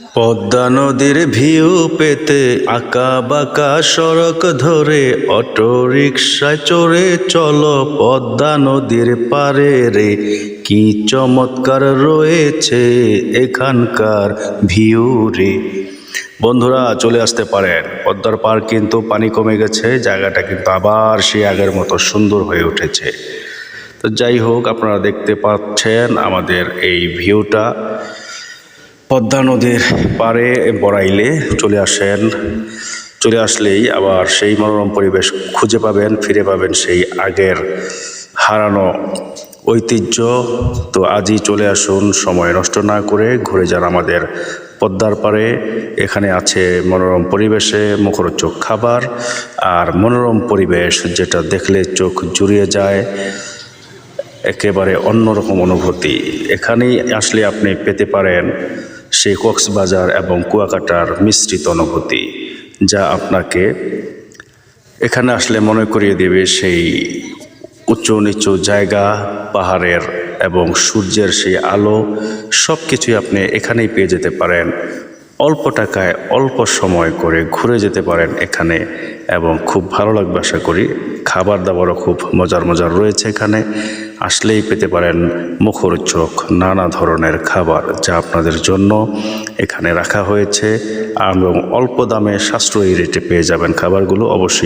পদ্মা নদীর ভিউ পেতে আঁকা বাঁকা সড়ক ধরে অটো রিকশায় চড়ে চলো পদ্মা নদীর পারে রে। কি চমৎকার রয়েছে এখানকার ভিউ রে। বন্ধুরা চলে আসতে পারেন, পদ্মার পার কিন্তু পানি কমে গেছে, জায়গাটা কিন্তু আবার সেই আগের মতো সুন্দর হয়ে উঠেছে। তো যাই হোক, আপনারা দেখতে পাচ্ছেন আমাদের এই ভিউটা। পদ্মা নদীর পাড়ে বড়াইলে চলে আসলেই আবার সেই মনোরম পরিবেশ খুঁজে পাবেন, ফিরে পাবেন সেই আগের হারানো ঐতিহ্য। তো আজই চলে আসুন, সময় নষ্ট না করে ঘুরে যান আমাদের পদ্মার পাড়ে। এখানে আছে মনোরম পরিবেশে মুখরোচক খাবার আর মনোরম পরিবেশ, যেটা দেখলে চোখ জুড়িয়ে যায়, একেবারে অন্যরকম অনুভূতি। এখানেই আসলে আপনি পেতে পারেন সেই কক্সবাজার এবং কুয়াকাটার মিশ্রিত অনুভূতি, যা আপনাকে এখানে আসলে মনে করিয়ে দেবে সেই উঁচু নিচু জায়গা, পাহাড়ের এবং সূর্যের সেই আলো, সব কিছুই আপনি এখানেই পেয়ে যেতে পারেন। অল্প টাকায় অল্প সময় করে ঘুরে যেতে পারেন এখানে, এবং খুব ভালো লাগবে আশা করি। খাবার দাবারও খুব মজার রয়েছে এখানে, আসলেই পেতে পারেন মুখরোচক নানা ধরনের খাবার, যা আপনাদের জন্য এখানে রাখা হয়েছে, এবং অল্প দামে সাশ্রয়ী রেটে পেয়ে যাবেন খাবারগুলো। অবশ্যই